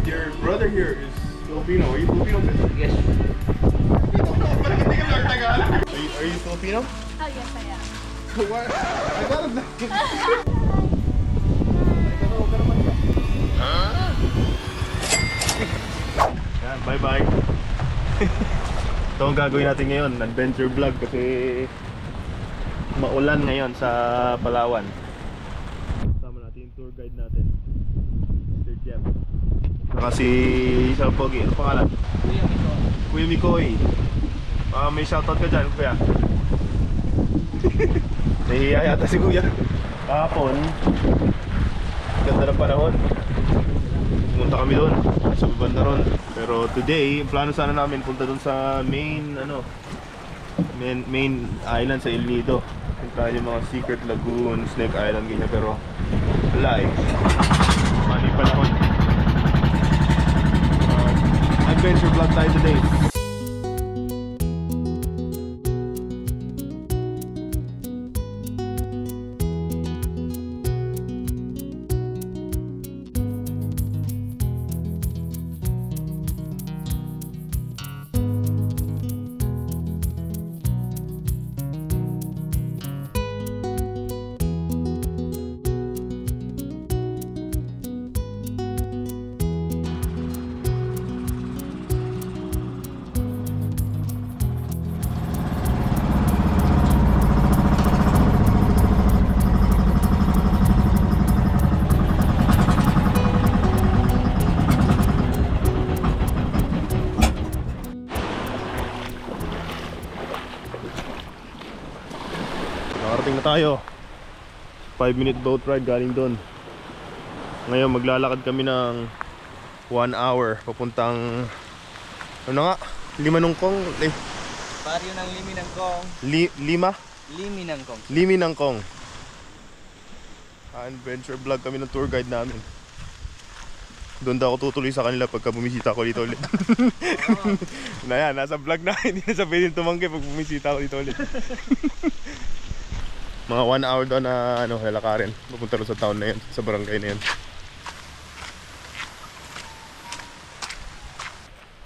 your brother here is Filipino. Are you Filipino? Yes. Are you Filipino? Oh, yes, I am. What? I got him. Yan, bye-bye. Ito ang gagawin natin ngayon, adventure vlog kasi maulan ngayon sa Palawan. Kasama natin yung tour guide natin, Mr. Jeff. Saka si isang pogi, ano pangalan? Kuya Mikoy. May shoutout ka dyan, kuya. Nahihiya yata si kuya. Kahapon, ganda ng panahon. Pumunta kami doon, sa banda ron. Pero today, plano sana namin punta doon sa main island sa El Nido. Puntahan yung mga secret lagoon, Snake Island, ganyan. Pero wala eh. Mani panahon. Adventure vlog tayo today. Nakarating na tayo. 5-minute boat ride galing doon. Ngayon maglalakad kami ng 1 hour papuntang ano nga? Limanungkong Baryo ng Liminangkong. Liminangkong. Liminangkong. Adventure vlog kami ng tour guide namin. Doon daw ako tutuloy sa kanila pagka bumisita ako dito ulit. Na yan, nasa vlog na. Hindi na sabihin tumanggi pag bumisita ako dito ulit. Mga 1 hour daw na lalakarin. Pupunta rin sa town na yan, sa barangay na yan.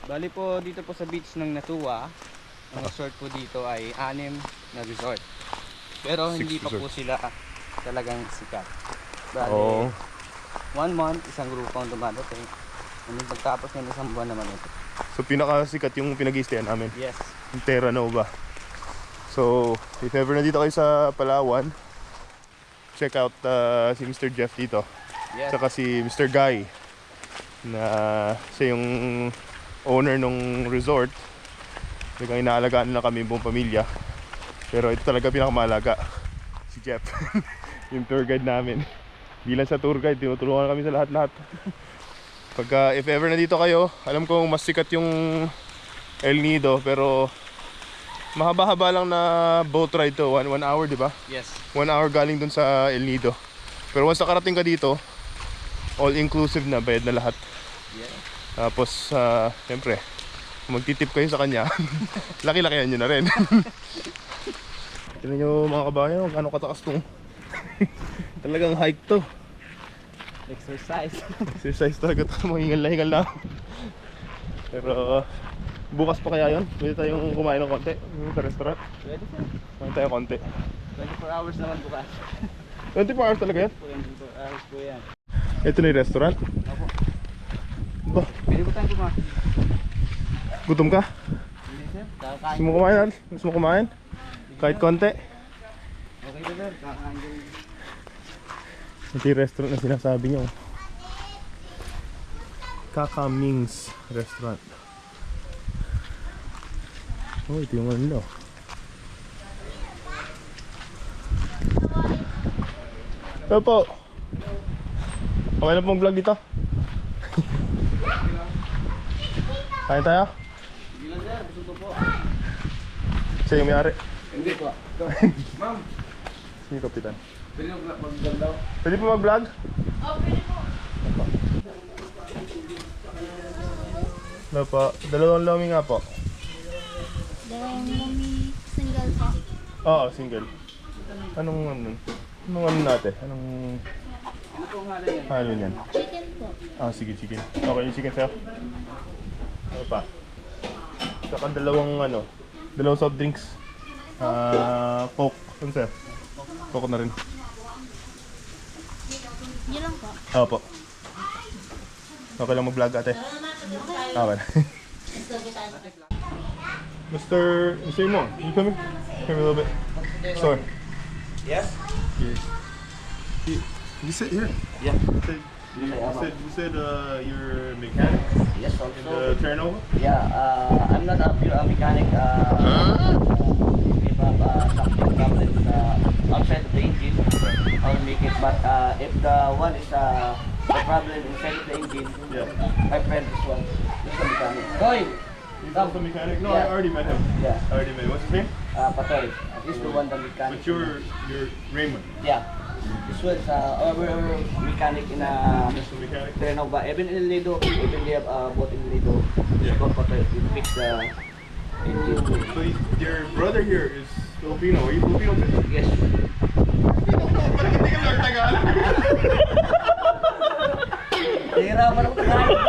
Bali po dito po sa beach ng Natuwa, ang resort po dito ay 6 na resort. Pero hindi pa po sila talagang sikat. Bali, 1 month, isang grupo ang dumadating. And pagtapos ng isang buwan naman ito. So pinakasikat yung pinag-i-stayan namin. Yes. Yung Terra Nova. So if ever na dito kayo sa Palawan, check out si Mr. Jeff dito. Yes. Saka si Mr. Guy na siya yung owner ng resort. Talagang inaalagaan na kami buong pamilya. Pero ito talaga pinakamahalaga, si Jeff. Yung tour guide namin. Hindi lang sa tour guide, tinutulungan kami sa lahat-lahat. Pagka if ever na dito kayo, alam ko mas sikat yung El Nido, pero mahaba-haba lang na boat ride to. 1 hour, di ba? Yes. 1 hour galing dun sa El Nido. Pero once nakarating ka dito, all inclusive na, bayad na lahat. Yeah. Tapos siyempre magtitip kayo sa kanya. Laki-lakihan nyo na rin. Tignan nyo mga kabayan, gano'ng katakas tong talagang hike to. Exercise. Exercise talaga to, mahingal na. Pero bukas pa kaya yun? Pwede tayong kumain ng konti sa restaurant. Pwede sir. Kumain tayo konti. 24 hours naman bukas. 24 hours talaga yan? 24 hours po yan. Ito na yung restaurant? Opo. Ba, Pwede po tayong kumain. gutom ka? Hindi sir. Kakain. Gusto mo kumain? Gusto mo kumain? Kahit konti? Okay na sir. Kakain din. Ito yung restaurant na sinasabi nyo. Kakamings Restaurant. Oh, ito yung ano. Hello po. Okay na pong vlog dito. Kain tayo? Hindi lang sir. Gusto po. Siya yung may-ari. Hindi po. Ma'am. Sige, kapitan. Pwede mag-vlog daw? Pwede po mag-vlog? Oh, pwede po. Hello po. Dalawang lomi nga po. Dalawang mami single po. Oo, single. Anong ano natin? Anong Ano po nga yan? halo niyan? Chicken po. po. Ah, sige, chicken. Okay, yung chicken sa'yo. Ano pa? Saka dalawang soft drinks. Coke. Ano sa'yo? Coke na rin. Yun lang po. Opo. Okay lang mag-vlog ate? Okay. Mr. Mo, you come here? Come here a little bit. Sorry. Yes? You sit here. Yeah. You said you're a mechanic Yes, in the turnover? Yeah, I'm not a pure mechanic. If I have something problem outside of the engine, I'll make it. But if the one is the problem inside of the engine, Yeah. my friend this one, this is the mechanic. Toy! He's also a mechanic? No, Yeah. I already met him. Yeah, I already met him. What's his name? Patoy. This is the one the mechanic. But you're Raymond. Yeah. This one's our mechanic in a Just a mechanic? Ternova. Even in Lido, even they have both in Lido. Yeah. It's called Patoy. We fix the engine. So your brother here is Filipino. Are you Filipino too? Yes. Parang hindi ka lang Tagalog. Nahirapan ako Tagalog.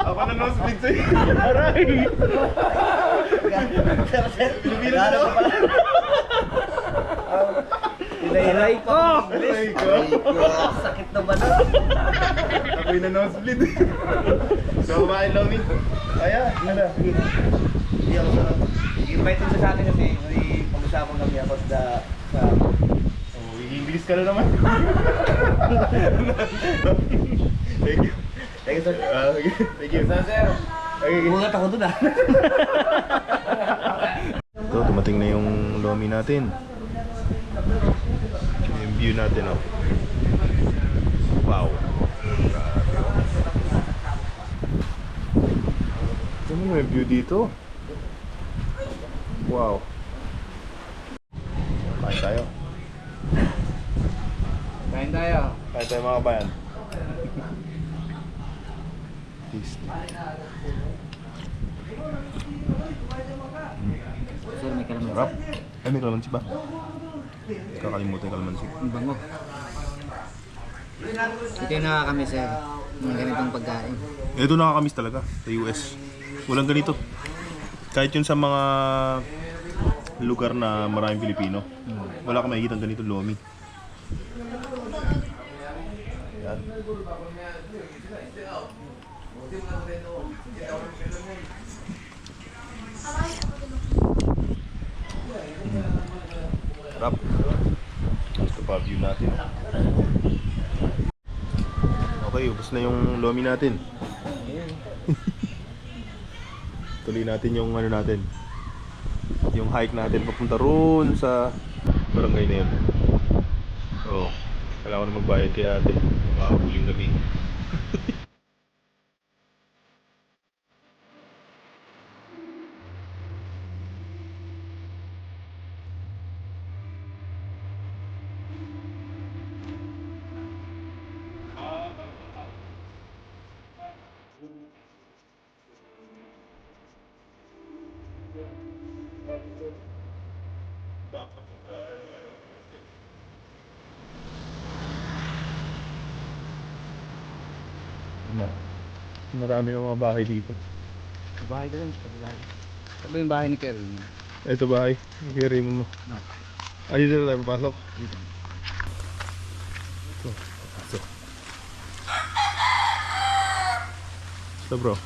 Ako na nosebleed sa'yo. Aray! Pilipino na no? Aray ko! Aray ko! Sakit naman. Ako'y na nosebleed. So, kumain lang ni. Kaya, ano? Hindi ako sa... Invite mo sa atin kasi may pag-usapan kami about the... Oh, i-English ka na naman. Thank you. Thank you, sir. Okay, thank you. Sir, Okay. bungat ako dun Ito, dumating na yung lomi natin. Yung view natin, oh. Wow. Ito mo yung view dito. Wow. Kain tayo. Kain tayo. Kain tayo mga kabayan. Tasty. Sir, may kalamansi. Sarap. Ay, may kalamansi ba? Kakalimutan yung kalamansi. Ang bango. Ito yung nakakami, sir. Mga ganitong pagkain. Ito nakakamiss talaga sa US. Walang ganito. Kahit yun sa mga lugar na maraming Pilipino, wala ka makikita ganito lomi. Yan. Sarap. Gusto pa view natin. Okay, ubos na yung lomi natin. Tuloy natin yung ano natin. Yung hike natin papunta roon sa barangay na yun. So, kailangan na magbayad kay ate. Makahuling kami. Marami yung mga bahay dito. Bahay ka rin. Sabi yung bahay ni Kevin. Ito bahay. Kiri mo. No. Ay, dito tayo papasok. Ito, papasok. Ito bro.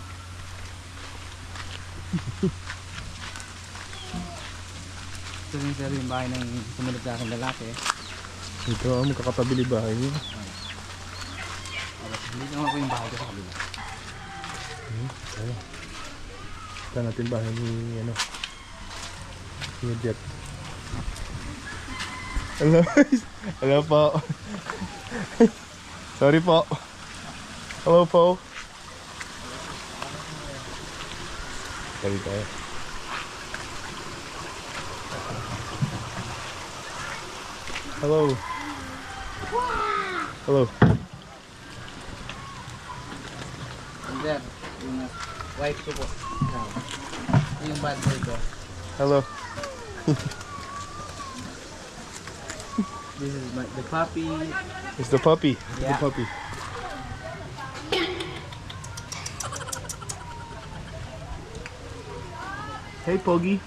Ito rin, sir, yung bahay ng sumunod sa akin lalaki. Ito ang magkakatabili bahay niya. Hindi naman ako yung bahay ko sa kabila. Ayan. Ito natin bahay ni ano. Ni Jet. Hello. Hello po. Sorry po. Hello po. Sorry tayo. Hello. Hello. And then, yung wife ko po. Yung bad boy ko. Hello. This is the puppy. It's the puppy. Yeah. The puppy. Hey, Pogi.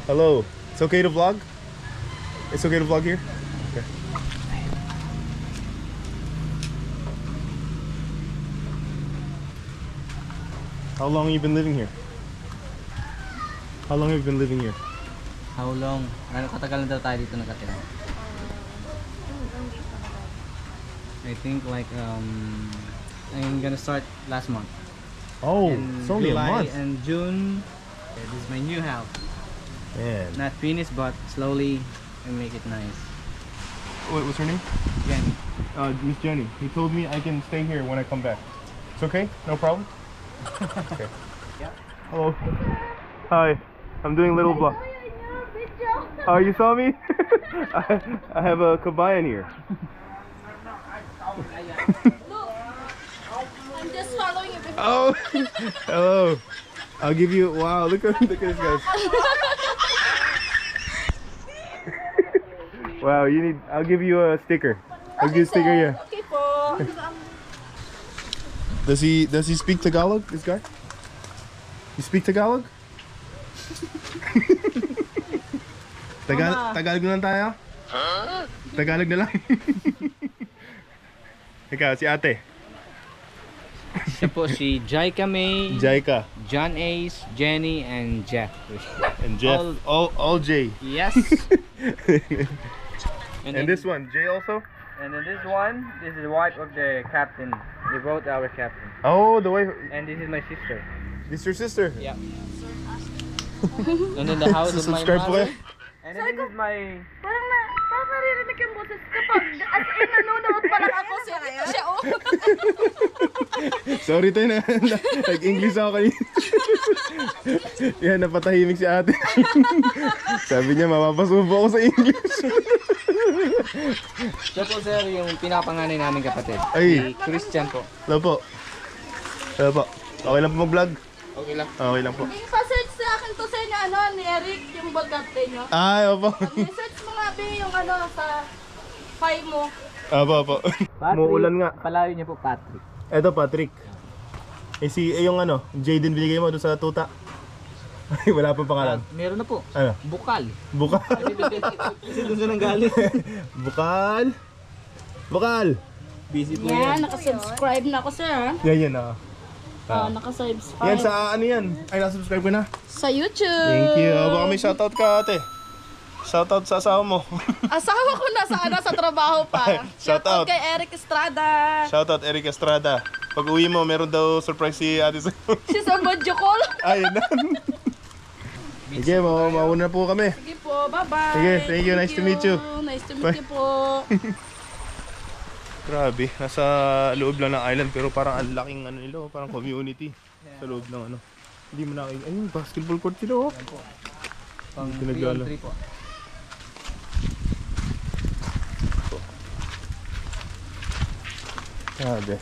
Hello. It's okay to vlog? It's okay to vlog here? Okay. How long have you been living here? How long have you been living here? How long? Ano katagal na daw tayo dito nakatira? I think like I'm gonna start last month. Oh, In it's only July a month. and June. This is my new house. Man. Not finished, but slowly I make it nice. Wait, what's her name? Again, Miss Jenny. He told me I can stay here when I come back. It's okay? No problem? Okay. Yeah. Hello. Hi. I'm doing a little vlog. Oh, you saw me? I have a kabayan here. I'm just following you. Oh, hello. I'll give you. Wow, look at this guy. Wow, you need. I'll give you a sticker. I'll give you a sticker. Yeah. Okay po. Does he speak Tagalog? This guy? You speak Tagalog? Tagalog na lang tayo? Tagalog na lang. Ikaw, si ate. siya po si Jaika May, Jaika. John Ace, Jenny, and Jeff. And Jeff. All J. Yes. And this one, J also? And then this one, this is the wife of the captain. They both our captain. Oh, the way. And this is my sister. This your sister? Yeah. And then the house of my Subscribe po mother. kayo? And then this is my... Parang naririnig yung boses kapag as in nanonood pa lang ako siya. Oh. Sorry tayo na. Nag-English ako kanina. Yan, napatahimik si ate. Sabi niya, mapapasubo ako sa English. Siya po sir yung pinapanganay namin kapatid. Ay. Si Christian po. Hello po. Hello po. Okay lang po mag-vlog? Okay lang. Okay lang po. Yung pa-search sa akin to sa inyo, ano, ni Eric, yung ball captain nyo. Ay, opo. I-search mo nga, Be, yung ano, sa file mo. Opo. Muulan nga. Palayo niya po Patrick. Eto, Patrick. Yung ano, Jaden binigay mo doon sa tuta. Ay, wala pang pangalan. Meron na po. Ano? Bukal. Bukal. Kasi doon siya nang galing. Bukal. Bukal. Busy po Yan, yan. nakasubscribe na ako, sir. Yan na. Nakasubscribe. Yan sa ano yan? Ay, nakasubscribe ka na? Sa YouTube. Thank you. Baka may shoutout ka ate. Shoutout sa asawa mo. Asawa ko na sa trabaho pa. Shoutout. Kay Eric Estrada. Shoutout Eric Estrada. Pag uwi mo, meron daw surprise si ate sa'yo. She's on video call. Ayun na. Sige, mauna po kami. Sige po, bye-bye. Sige, thank you. Nice to meet you. Nice to meet you po. Grabe, nasa loob lang ng island pero parang ang laking ano nila, parang community sa loob ng ano. Hindi mo nakikita. Ayun, basketball court sila oh. Pang Hindi naglala. 3-on-3 po. Grabe.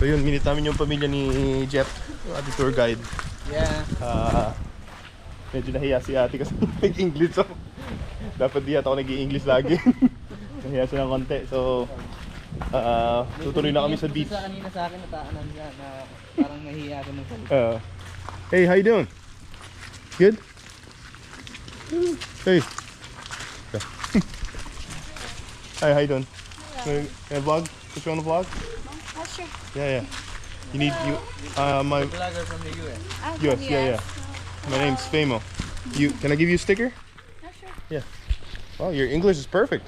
So yun, minit namin yung pamilya ni Jeff, yung ating tour guide. Yeah. Medyo nahiya si ate kasi nag-English ako. Dapat di yata ako nag-i-English lagi. Nahiya siya ng konti. So, tutuloy na kami sa beach. Sa kanina sa akin nataanan siya na parang nahiya ako ng salita. Hey, how you doing? Good? Hey. Hi, how you doing? Can I vlog? Put you on the vlog? Sure. Yeah. You need my Vlogger from the US. US. Yeah. My name's Famo. Can I give you a sticker? Sure. Yeah. Wow, your English is perfect.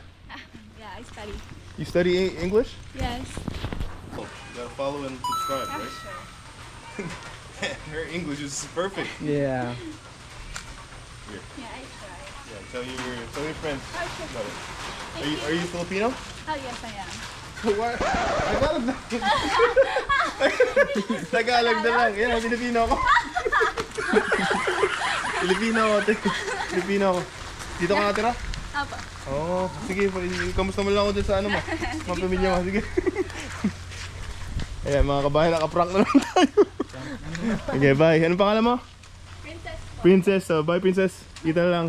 Yeah, I study. You study English? Yes. You gotta follow and subscribe, right? Sure. Her English is perfect. Yeah. Yeah, I try. Yeah, tell your friends Sure. about it. Are you Filipino? Oh, yes, I am. What? Tagalog na. Tagalog na lang. Yan, Filipino ako. Filipino ako, ate. Filipino ako. Dito ka natira? Apa. Oo. Sige, kamusta mo lang ako dun sa ano mo? Mga pamilya mo. Sige. Ayan, mga kabayan, nakaprank na lang tayo. Okay, bye. Anong pangalan mo? Princess. Princess. So, bye, Princess. Kita na lang.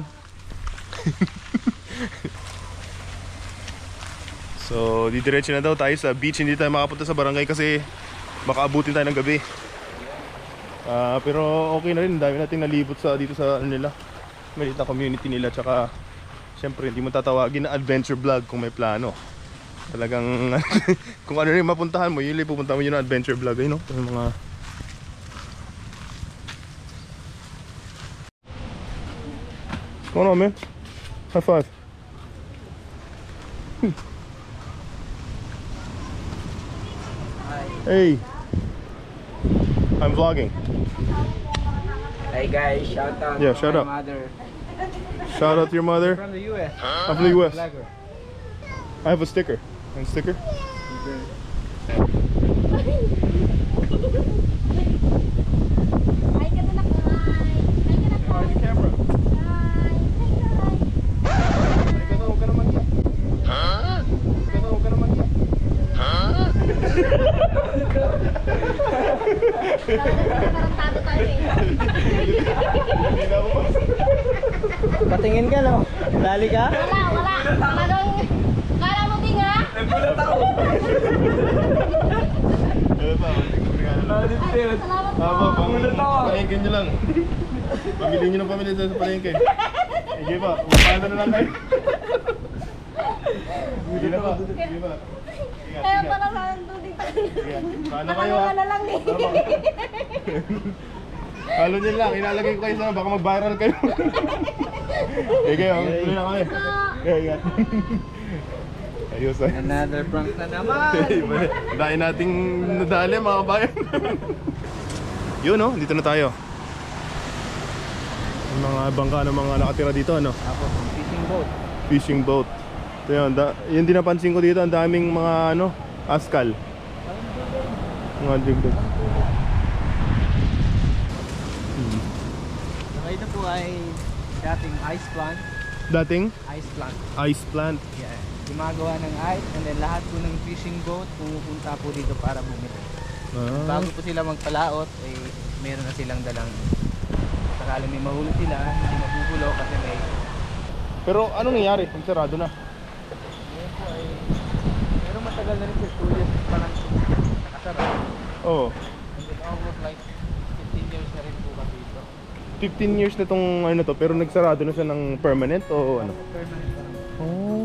So, didiretso na daw tayo sa beach. Hindi tayo makapunta sa barangay kasi baka abutin tayo ng gabi. Pero okay na rin, ang dami nating nalibot dito sa ano nila, maliit na community nila. Tsaka syempre hindi mo tatawagin na adventure vlog kung may plano. Talagang kung ano rin mapuntahan mo, yun yung pupunta mo yun na adventure vlog. Ayun, no? Yung mga what's going on, man? High five. Hey, I'm vlogging. Hey guys, shout out Yeah, to shout my out. mother Shout out to your mother. from the US. I'm from the US. Vlogger. I have a sticker. And sticker? Hi ka na lang, hi. Hi ka na po. On the camera. Hi. Hi, Huwag ka na mag-iyak. Huwag ka na mag-iyak. Tarantado tayo eh. Hindi na ako pa. Patingin ka no? Dali ka? Wala. Parang, kala mo din ha? Nagulat ako. Ano pa? Salamat po. Palengke nyo lang. Pamili nyo ng pamili sa palengke. Sige pa, paano na lang kayo? Sige na pa, sige pa. Kaya para sa tubig tayo. Sige, paano kayo ha? Nakawala lang eh. Follow nyo lang, ilalagay ko kayo sa baka mag-viral kayo. Sige, tuloy na kami. Okay, ayos ay. Another prank na naman. Dahil nating nadali mga kabayan. Yun no, dito na tayo. Yung mga bangka ng mga nakatira dito ano. Ako, fishing boat. Fishing boat. Ito yun, yun din napansin ko dito, ang daming mga ano, askal. Mga digdag. Saka ito po ay dating ice plant. Dating Ice plant. ice plant. Yeah. Gumagawa ng ice and then lahat po ng fishing boat pumupunta po dito para bumili. Bago po sila magpalaot, eh, meron na silang dalang sakali may mahulog sila, hindi mabubulo kasi may Pero anong nangyari? Pag sarado na. ngayon po ay pero matagal na rin po 2 years pa lang nakasara. Oo. And then almost like 15 years na rin po kami dito. 15 years na tong ano to, pero nagsarado na siya ng permanent o ano? Permanent pa lang. Oh.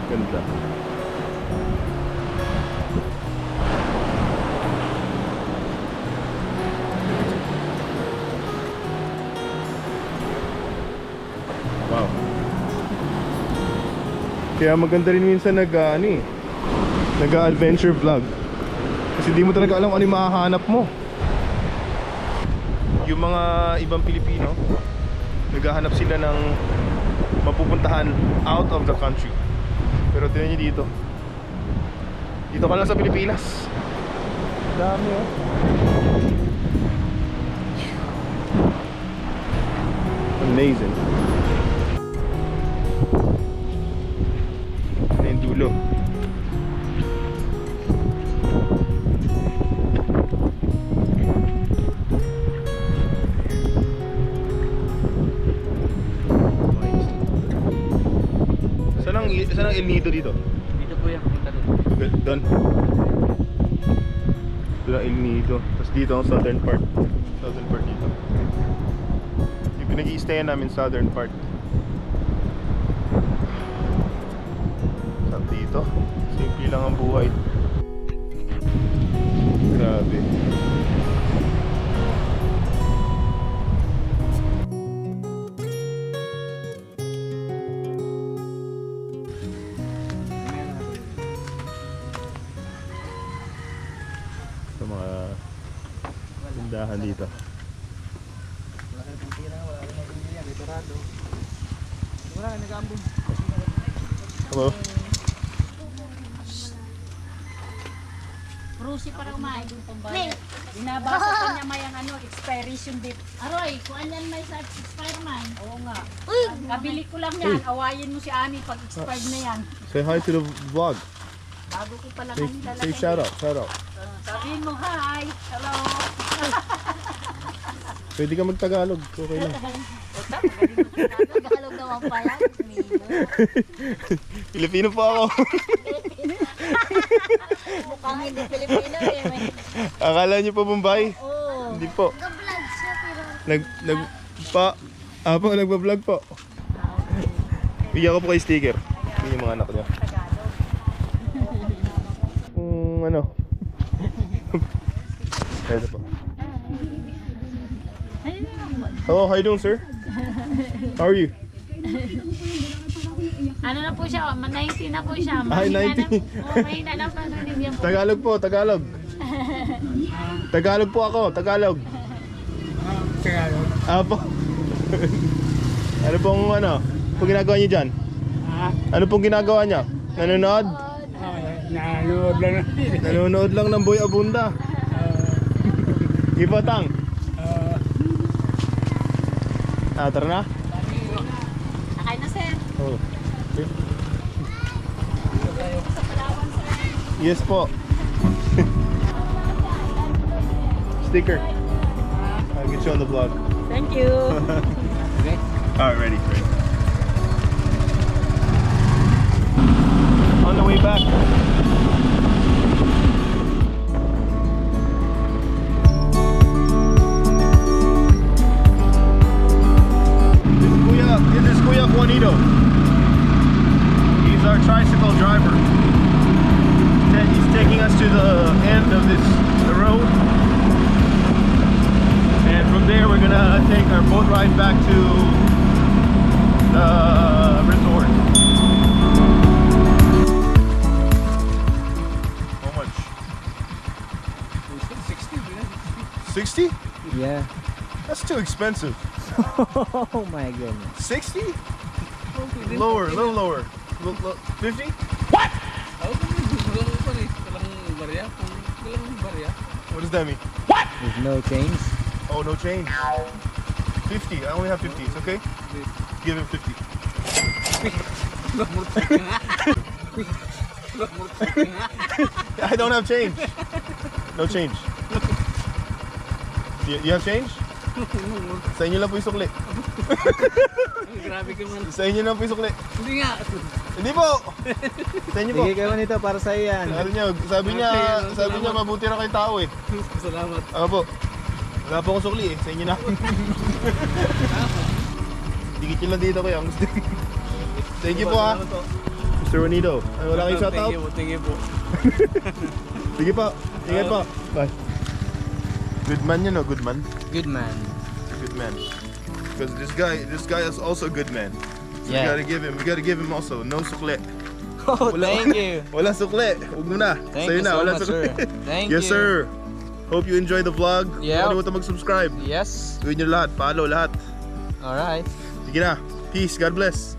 Ganda. Wow. Kaya maganda rin minsan nag-adventure vlog. Kasi di mo talaga alam ano yung mahahanap mo. Yung mga ibang Pilipino, naghahanap sila ng mapupuntahan out of the country. Pero tingnan nyo dito. Dito ka lang sa Pilipinas. Dami oh. Amazing. Ano yung dulo? Saan ang El Nido dito? Dito po yan, pumunta doon. Doon. Doon ang El Nido. Tapos dito ang southern part. Southern part dito. Yung pinag-i-stayan namin southern part. Saan dito? Simple lang ang buhay. Grabe. Sa mga tindahan dito. Wala ka ng tira, wala ka ng bumili yan, dekorado. Wala ka nag-aambong. Hello? Rusi para umay dun pambayad. Binabasa pa niya may ang ano, expiration date. Aroy, kung anyan may sa expire man. Oo nga. Kabili ko lang yan. Awayin mo si Ami pag expired na yan. Say hi to the vlog. Bago ko pa lang Say, ang lalaki. say shout out, shout out. Sabihin mo, hi. Hello. Pwede ka mag-Tagalog, okay lang. Tagalog naman pala. Pilipino po ako. Mukha hindi Pilipino eh. Akala niyo po Bombay? Oo. Hindi po. Nag-vlog siya pero... Nagpa-vlog po. Bigyan ko po kay sticker. Yun yung mga anak niya. Ano? Ito po. Hello, how you doing, sir? How are you? Ano na po siya, 90 na po siya. Ay, 90. Mahina na parinig yan po. Tagalog po, Tagalog. Tagalog po ako, Tagalog. Tagalog. Apo. Ano pong ginagawa niyo dyan? Ano pong ginagawa niya? Nanonood? Nanonood lang. Nanonood lang ng Boy Abunda. Ipatang. Tara na. Nakay na sir. Oh. Sa Palawan sir. Yes po. Sticker. I'll get you on the vlog. Thank you. Alright, ready. On the way back. This is Kuya Juanito. He's our tricycle driver. He's taking us to the end of the road. And from there we're gonna take our boat ride back to the resort. How much? 60? Yeah. That's too expensive. Oh my goodness. 60? Lower, a little lower. 50? What does that mean? There's no change. Oh, no change. 50. I only have 50. It's okay? Give him 50. I don't have change. No change. You have change? Sa inyo lang po yung sukli. Grabe ka man. Sa inyo lang po yung sukli. Hindi nga. Hindi po! Sa inyo po. Bigay kayo nito para sa iyan. Sabi niya mabuti na kayong tao eh. Salamat. Ako po. Wala po akong sukli eh. Sa inyo na. Dikit nyo lang dito kayo. Thank you po ha. Mr. Juanito. Wala kayong shoutout? Thank you po. Sige po. Ingat po. Bye. Good man yun, no? Good man. Good man. Good man. Because this guy is also a good man. So Yeah. we gotta give him also no sukle. Oh, thank you. Wala sukle. Huwag mo na. Thank Sa'yo you na. so Wala much, sukle. sir. Thank Yes, you. sir. Hope you enjoy the vlog. Yep. Kung ano mag-subscribe. Yes. Gawin nyo lahat. Follow lahat. Alright. Sige na. Peace. God bless.